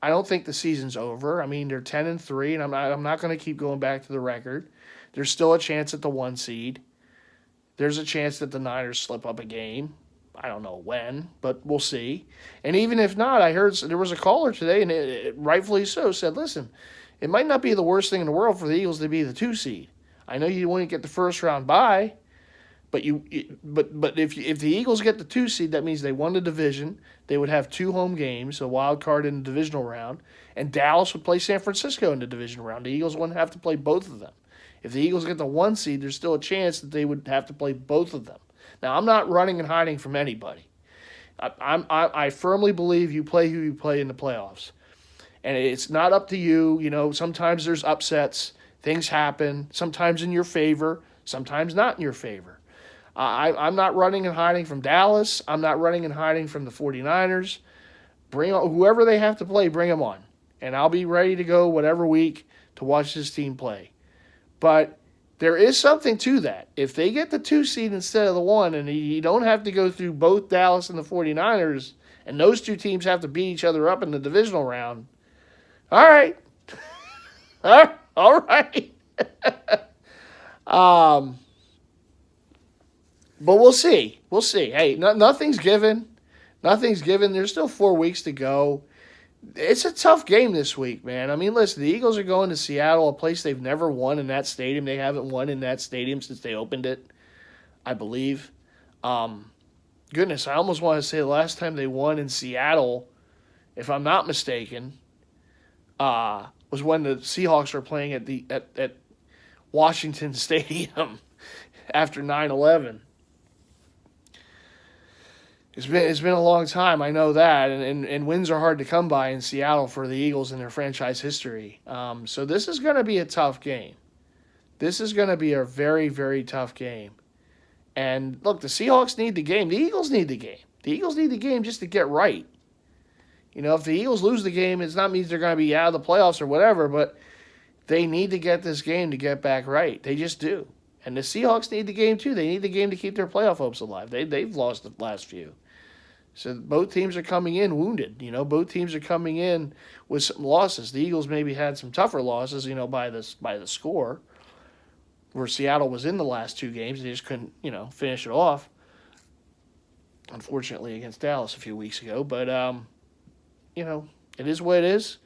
Speaker 1: I don't think the season's over. I mean, they're 10-3, and I'm not going to keep going back to the record. There's still a chance at the 1 seed. There's a chance that the Niners slip up a game. I don't know when, but we'll see. And even if not, I heard there was a caller today, and it rightfully so, said, listen, it might not be the worst thing in the world for the Eagles to be the 2 seed. I know you wouldn't get the first round bye, but if the Eagles get the 2 seed, that means they won the division. They would have 2 home games, a wild card in the divisional round, and Dallas would play San Francisco in the divisional round. The Eagles wouldn't have to play both of them. If the Eagles get the 1 seed, there's still a chance that they would have to play both of them. Now, I'm not running and hiding from anybody. I firmly believe you play who you play in the playoffs. And it's not up to you. Sometimes there's upsets. Things happen. Sometimes in your favor. sometimes not in your favor. I'm not running and hiding from Dallas. I'm not running and hiding from the 49ers. Bring on, whoever they have to play, bring them on. And I'll be ready to go whatever week to watch this team play. But there is something to that. If they get the 2 seed instead of the 1, and you don't have to go through both Dallas and the 49ers, and those 2 teams have to beat each other up in the divisional round, all right. All right. But we'll see. We'll see. Hey, nothing's given. Nothing's given. There's still 4 weeks to go. It's a tough game this week, man. I mean, listen, the Eagles are going to Seattle, a place they've never won in that stadium. They haven't won in that stadium since they opened it, I believe. Goodness, I almost want to say the last time they won in Seattle, if I'm not mistaken, was when the Seahawks were playing at Washington Stadium after 9/11. It's been a long time, I know that, and wins are hard to come by in Seattle for the Eagles in their franchise history. So this is going to be a tough game. This is going to be a very, very tough game. And look, the Seahawks need the game. The Eagles need the game. The Eagles need the game just to get right. You know, if the Eagles lose the game, it's not means they're going to be out of the playoffs or whatever, but they need to get this game to get back right. They just do. And the Seahawks need the game too. They need the game to keep their playoff hopes alive. They've lost the last few. So both teams are coming in wounded. You know, both teams are coming in with some losses. The Eagles maybe had some tougher losses, you know, by the score, where Seattle was in the last 2 games. They just couldn't, you know, finish it off, unfortunately, against Dallas a few weeks ago. But, you know, it is what it is.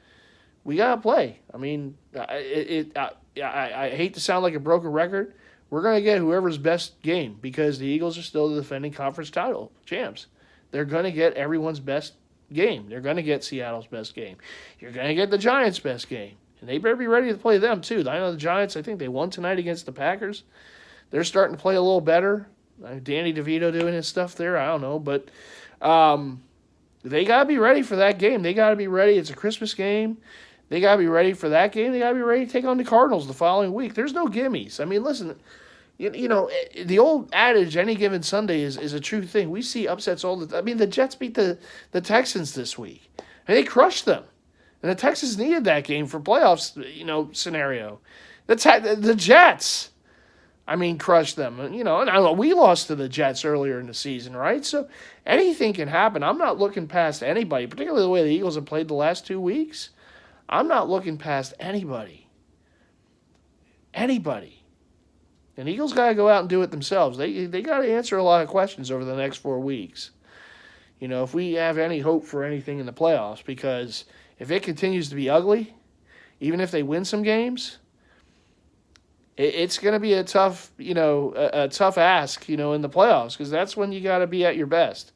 Speaker 1: We got to play. I mean, I hate to sound like a broken record. We're going to get whoever's best game because the Eagles are still the defending conference title champs. They're going to get everyone's best game. They're going to get Seattle's best game. You're going to get the Giants' best game. And they better be ready to play them, too. I know the Giants, I think they won tonight against the Packers. They're starting to play a little better. Danny DeVito doing his stuff there, I don't know. But they got to be ready for that game. They got to be ready. It's a Christmas game. They got to be ready for that game. They got to be ready to take on the Cardinals the following week. There's no gimmies. I mean, listen, you know, the old adage, any given Sunday, is a true thing. We see upsets all the time. I mean, the Jets beat the Texans this week. And they crushed them. And the Texans needed that game for playoffs, you know, scenario. The Jets, I mean, crushed them. You know, and we lost to the Jets earlier in the season, right? So anything can happen. I'm not looking past anybody, particularly the way the Eagles have played the last 2 weeks. I'm not looking past anybody. Anybody. And the Eagles got to go out and do it themselves. They got to answer a lot of questions over the next 4 weeks. You know, if we have any hope for anything in the playoffs, because if it continues to be ugly, even if they win some games, it's going to be a tough, you know, a tough ask, you know, in the playoffs, because that's when you got to be at your best.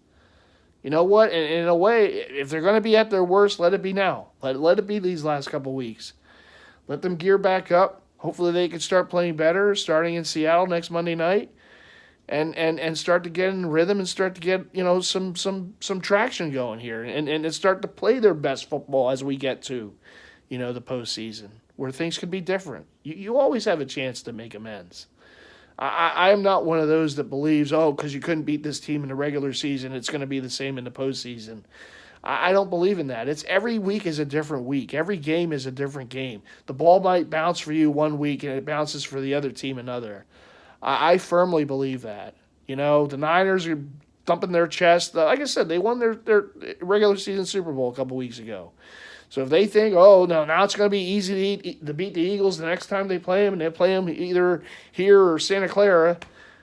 Speaker 1: You know what? And in a way, if they're going to be at their worst, let it be now. Let it be these last couple weeks. Let them gear back up. Hopefully they can start playing better starting in Seattle next Monday night and start to get in rhythm and start to get, you know, some traction going here and start to play their best football as we get to, you know, the postseason where things could be different. You always have a chance to make amends. I am not one of those that believes, because you couldn't beat this team in the regular season, it's going to be the same in the postseason. I don't believe in that. It's every week is a different week. Every game is a different game. The ball might bounce for you one week and it bounces for the other team another. I firmly believe that. You know, the Niners are thumping their chest. Like I said, they won their regular season Super Bowl a couple weeks ago. So if they think, now it's going to be easy to beat the Eagles the next time they play them, and they play them either here or Santa Clara,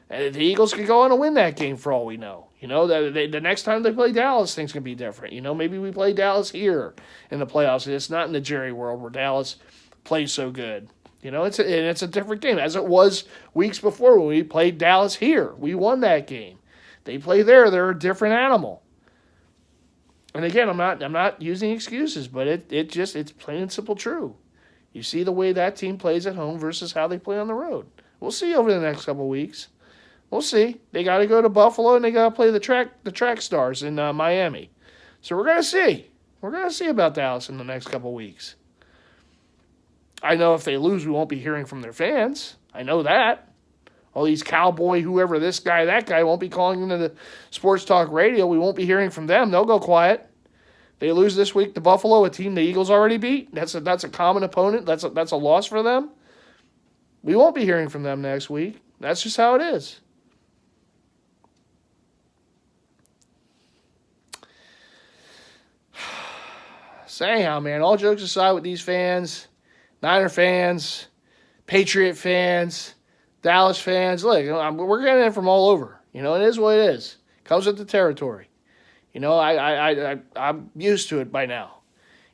Speaker 1: and the Eagles could go on and win that game for all we know. You know, the next time they play Dallas, things can be different. You know, maybe we play Dallas here in the playoffs. It's not in the Jerry world where Dallas plays so good. You know, it's a different game, as it was weeks before when we played Dallas here. We won that game. They play there. They're a different animal. And again, I'm not using excuses, but it's plain and simple true. You see the way that team plays at home versus how they play on the road. We'll see over the next couple of weeks. We'll see. They got to go to Buffalo and they got to play the track stars in Miami. So we're gonna see. We're gonna see about Dallas in the next couple of weeks. I know if they lose, we won't be hearing from their fans. I know that. All these cowboy, whoever, this guy, that guy, won't be calling into the sports talk radio. We won't be hearing from them. They'll go quiet. They lose this week to Buffalo, a team the Eagles already beat. That's a common opponent. That's a loss for them. We won't be hearing from them next week. That's just how it is. So anyhow, man, all jokes aside with these fans, Niner fans, Patriot fans, Dallas fans, look, we're getting it from all over. You know, it is what it is. Comes with the territory. You know, I'm used to it by now.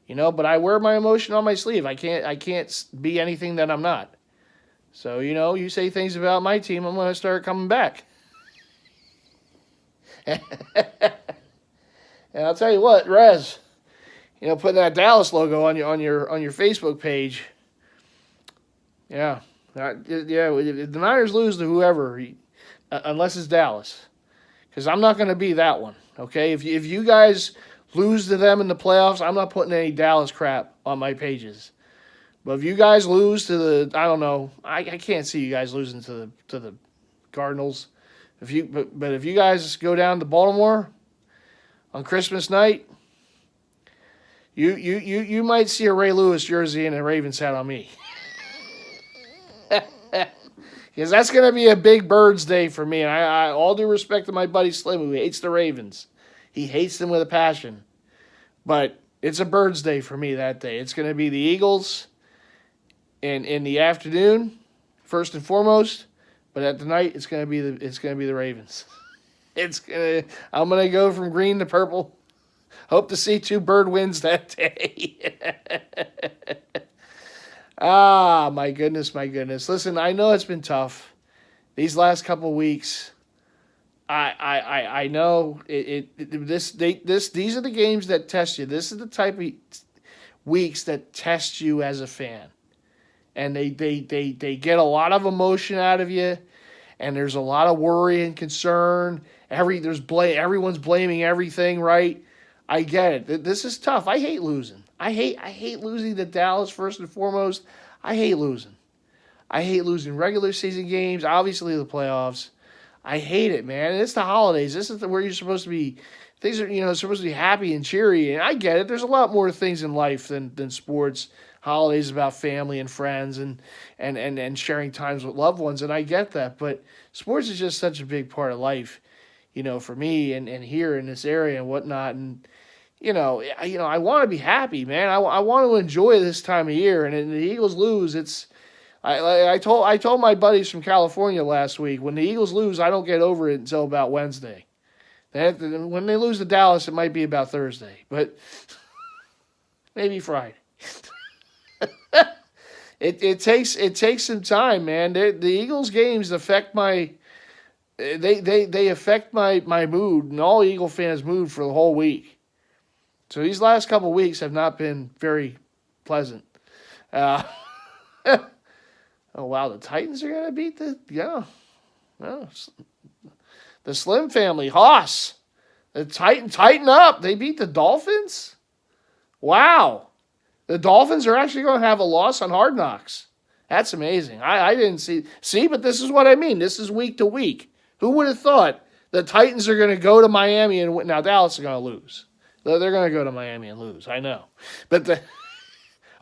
Speaker 1: You know, but I wear my emotion on my sleeve. I can't be anything that I'm not. So, you know, you say things about my team, I'm going to start coming back. And I'll tell you what, Rez, you know, putting that Dallas logo on your Facebook page. Yeah. If the Niners lose to whoever, unless it's Dallas, because I'm not going to be that one. Okay, if you guys lose to them in the playoffs, I'm not putting any Dallas crap on my pages. But if you guys lose to the, I don't know, I can't see you guys losing to the Cardinals. But if you guys go down to Baltimore on Christmas night, you might see a Ray Lewis jersey and a Ravens hat on me. Because that's going to be a big Birds day for me. And I all due respect to my buddy Slim, who hates the Ravens. He hates them with a passion. But it's a Birds day for me that day. It's going to be the Eagles in the afternoon, first and foremost. But at the night, it's going to be the Ravens. I'm going to go from green to purple. Hope to see 2 bird wins that day. My goodness. Listen, I know it's been tough these last couple of weeks. I know these are the games that test you. This is the type of weeks that test you as a fan, and they get a lot of emotion out of you, and there's a lot of worry and concern. Everyone's blaming everything, right? I get it. This is tough. I hate losing. I hate losing to Dallas first and foremost. I hate losing. I hate losing regular season games, obviously the playoffs. I hate it, man. It's the holidays. This is where you're supposed to be. Things are, supposed to be happy and cheery. And I get it. There's a lot more things in life than sports. Holidays about family and friends and sharing times with loved ones. And I get that. But sports is just such a big part of life, for me and here in this area and whatnot. And I want to be happy, man. I want to enjoy this time of year. And when the Eagles lose, I told my buddies from California last week, when the Eagles lose, I don't get over it until about Wednesday. When they lose to Dallas, it might be about Thursday, but maybe Friday. It takes some time, man. The Eagles games affect my mood and all Eagle fans' mood for the whole week. So these last couple of weeks have not been very pleasant. Oh, wow, the Titans are going to beat the Slim family. Hoss. The tighten up. They beat the Dolphins? Wow. The Dolphins are actually going to have a loss on Hard Knocks. That's amazing. I didn't see. See, but this is what I mean. This is week to week. Who would have thought the Titans are going to go to Miami and win? Now, Dallas is going to lose. They're going to go to Miami and lose. I know. But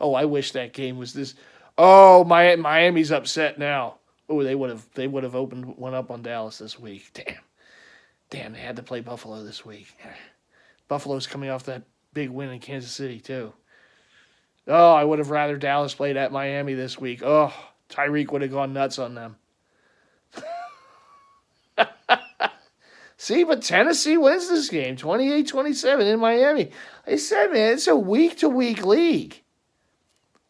Speaker 1: I wish that game was this. Oh, Miami's upset now. Oh, they would have opened one up on Dallas this week. Damn, they had to play Buffalo this week. Buffalo's coming off that big win in Kansas City too. Oh, I would have rather Dallas played at Miami this week. Oh, Tyreek would have gone nuts on them. See, but Tennessee wins this game, 28-27 in Miami. I said, man, it's a week-to-week league.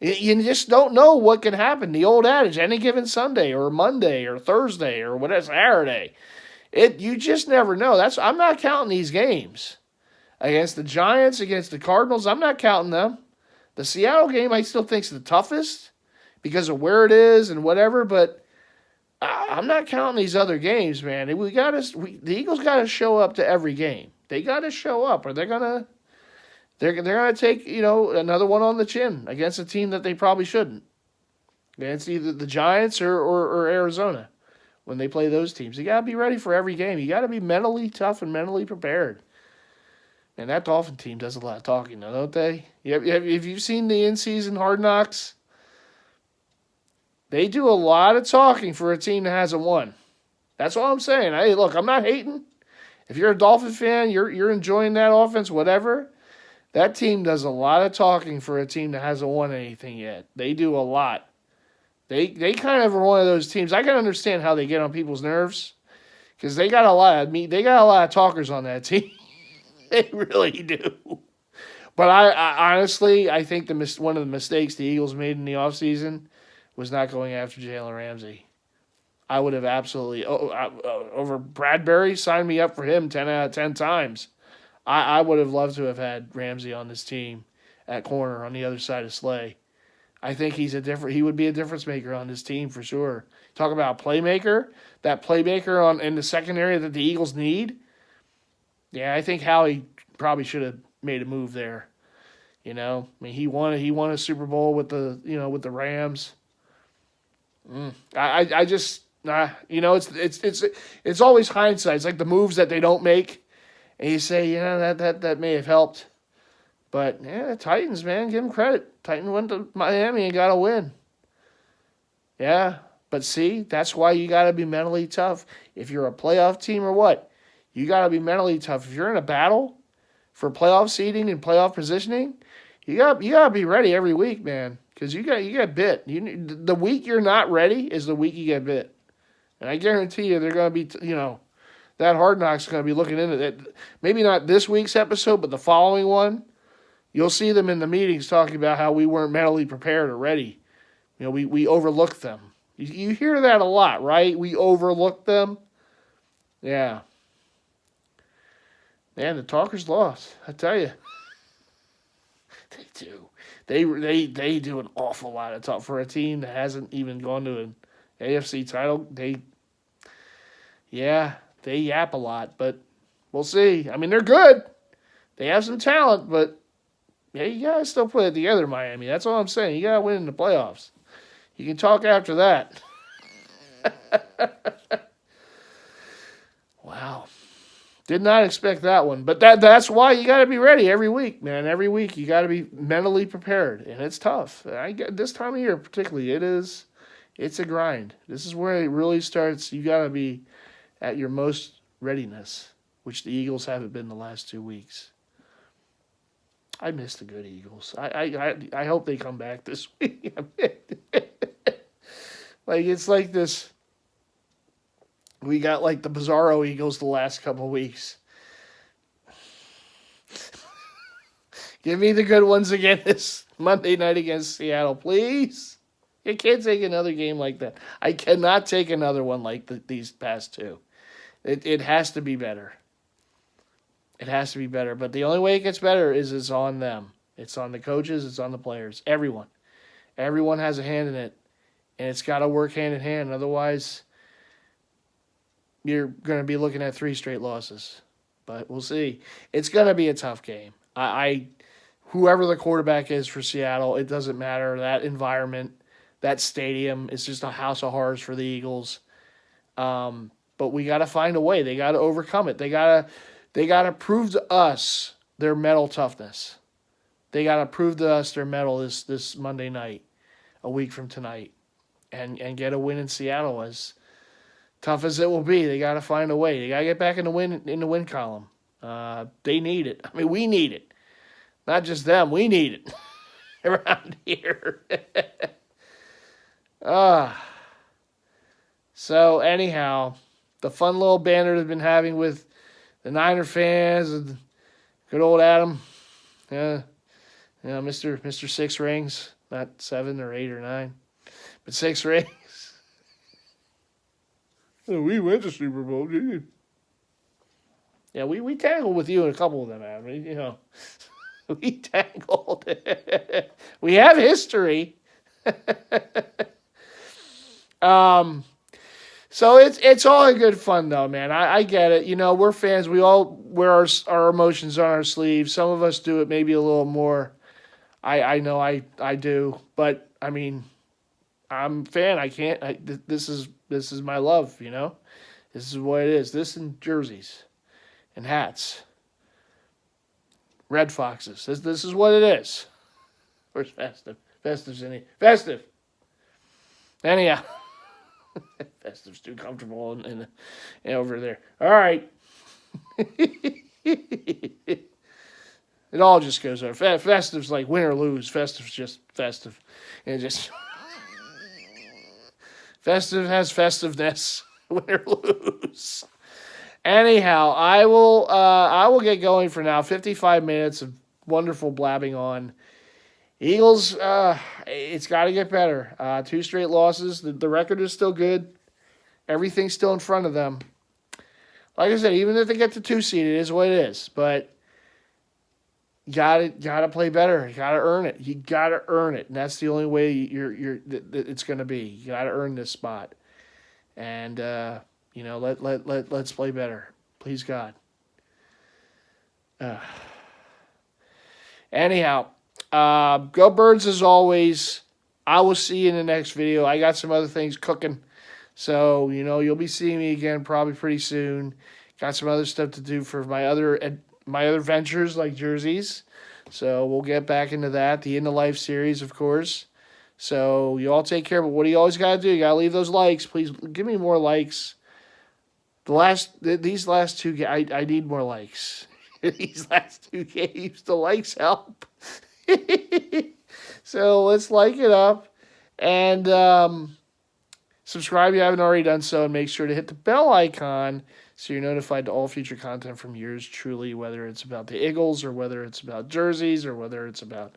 Speaker 1: You just don't know what can happen. The old adage, any given Sunday or Monday or Thursday or whatever, Saturday. You just never know. I'm not counting these games. Against the Giants, against the Cardinals, I'm not counting them. The Seattle game I still think is the toughest because of where it is and whatever, but I'm not counting these other games, man. The Eagles got to show up to every game. They got to show up, or they're gonna take another one on the chin against a team that they probably shouldn't. Against either the Giants or Arizona, when they play those teams. You got to be ready for every game. You got to be mentally tough and mentally prepared. And that Dolphin team does a lot of talking, though, don't they? Have you seen the in-season Hard Knocks? They do a lot of talking for a team that hasn't won. That's all I'm saying. Hey, look, I'm not hating. If you're a Dolphin fan, you're enjoying that offense, whatever. That team does a lot of talking for a team that hasn't won anything yet. They do a lot. They kind of are one of those teams. I can understand how they get on people's nerves because they got a lot of talkers on that team. They really do. But I honestly, I think one of the mistakes the Eagles made in the offseason was not going after Jalen Ramsey. I would have absolutely, over Bradbury, signed me up for him 10 out of 10 times. I would have loved to have had Ramsey on this team at corner on the other side of Slay. I think he would be a difference maker on this team for sure. Talk about a playmaker, that playmaker in the secondary that the Eagles need. Yeah, I think Howie probably should have made a move there. You know, I mean, he won a Super Bowl with the Rams. It's always hindsight. It's like the moves that they don't make, and you say, that may have helped. But yeah, Titans, man, give them credit. Titans went to Miami and got a win. Yeah, but see, that's why you got to be mentally tough. If you're a playoff team or what, you got to be mentally tough. If you're in a battle for playoff seeding and playoff positioning, you got to be ready every week, man, because you get bit. The week you're not ready is the week you get bit, and I guarantee you they're going to be, that Hard Knocks is going to be looking into it. Maybe not this week's episode, but the following one. You'll see them in the meetings talking about how we weren't mentally prepared or ready. We overlooked them. You hear that a lot, right? We overlooked them. Yeah. Man, the talkers lost. I tell you. They do. They do an awful lot of talk for a team that hasn't even gone to an AFC title. They yap a lot, but we'll see. I mean, they're good. They have some talent, but yeah, you got to still put it together, Miami. That's all I'm saying. You got to win in the playoffs. You can talk after that. Wow. Did not expect that one. But that's why you got to be ready every week, man. Every week you got to be mentally prepared. And it's tough. This time of year particularly, it's a grind. This is where it really starts. You got to be at your most readiness, which the Eagles haven't been the last 2 weeks. I miss the good Eagles. I hope they come back this week. It's like this. We got like the Bizarro Eagles the last couple of weeks. Give me the good ones again this Monday night against Seattle, please. You can't take another game like that. I cannot take another one like these past two. It has to be better. It has to be better. But the only way it gets better is it's on them. It's on the coaches. It's on the players. Everyone. Everyone has a hand in it. And it's got to work hand in hand. Otherwise, you're going to be looking at 3 straight losses. But we'll see. It's going to be a tough game. Whoever the quarterback is for Seattle, it doesn't matter. That environment, that stadium, it's just a house of horrors for the Eagles. But we got to find a way. They got to overcome it. They got to prove to us their mental toughness. They got to prove to us their mettle this Monday night, a week from tonight, and get a win in Seattle. As tough as it will be, they got to find a way. They got to get back in the win column. They need it. I mean, we need it. Not just them. We need it around here. So anyhow, the fun little banter I've been having with the Niner fans and good old Adam, Mr. 6 rings, not 7 or 8 or 9, but 6 rings. We went to Super Bowl, didn't you? Yeah, we tangled with you in a couple of them, Adam. We tangled. We have history. So it's all in good fun, though, man. I get it. We're fans. We all wear our emotions on our sleeves. Some of us do it maybe a little more. I know I do. But, I mean, I'm a fan. I can't. This is this is my love, you know. This is what it is. This and jerseys and hats. Red Foxes. This is what it is. Where's Festive? Festive's in here. Festive. Anyhow. Festive's too comfortable in over there. All right. It all just goes over. Festive's like win or lose. Festive's just festive. And it just... Festive has festiveness. Win or lose. Anyhow, I will get going for now. 55 minutes of wonderful blabbing on. Eagles, it's got to get better. 2 straight losses. The record is still good. Everything's still in front of them. Like I said, even if they get to 2 seed, it is what it is. But you gotta play better. You gotta earn it. You gotta earn it, and that's the only way it's gonna be. You gotta earn this spot, and let's play better, please God. Anyhow, go Birds as always. I will see you in the next video. I got some other things cooking, so you'll be seeing me again probably pretty soon. Got some other stuff to do for my other ventures like jerseys, so we'll get back into that. The In the Life series, of course. So you all take care, but what do you always got to do? You got to leave those likes. Please give me more likes. These last 2 I need more likes. These last 2 games, the likes help. So let's like it up and subscribe if you haven't already done so, and make sure to hit the bell icon so you're notified to all future content from yours truly, whether it's about the Eagles or whether it's about jerseys or whether it's about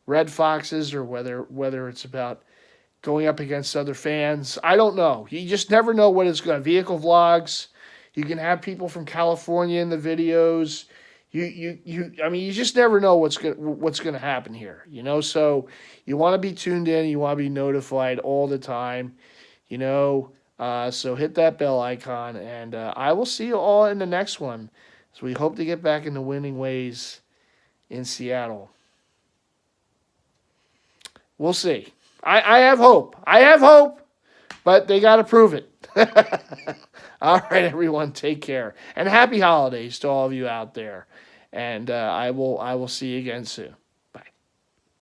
Speaker 1: Red Foxes or whether it's about going up against other fans. I don't know. You just never know what it's going to be. Vehicle vlogs. You can have people from California in the videos. You just never know what's going to happen here. So you want to be tuned in. You want to be notified all the time. So hit that bell icon, and I will see you all in the next one. So we hope to get back into winning ways in Seattle. We'll see. I have hope. But they got to prove it. All right, everyone, take care. And happy holidays to all of you out there. And I will see you again soon.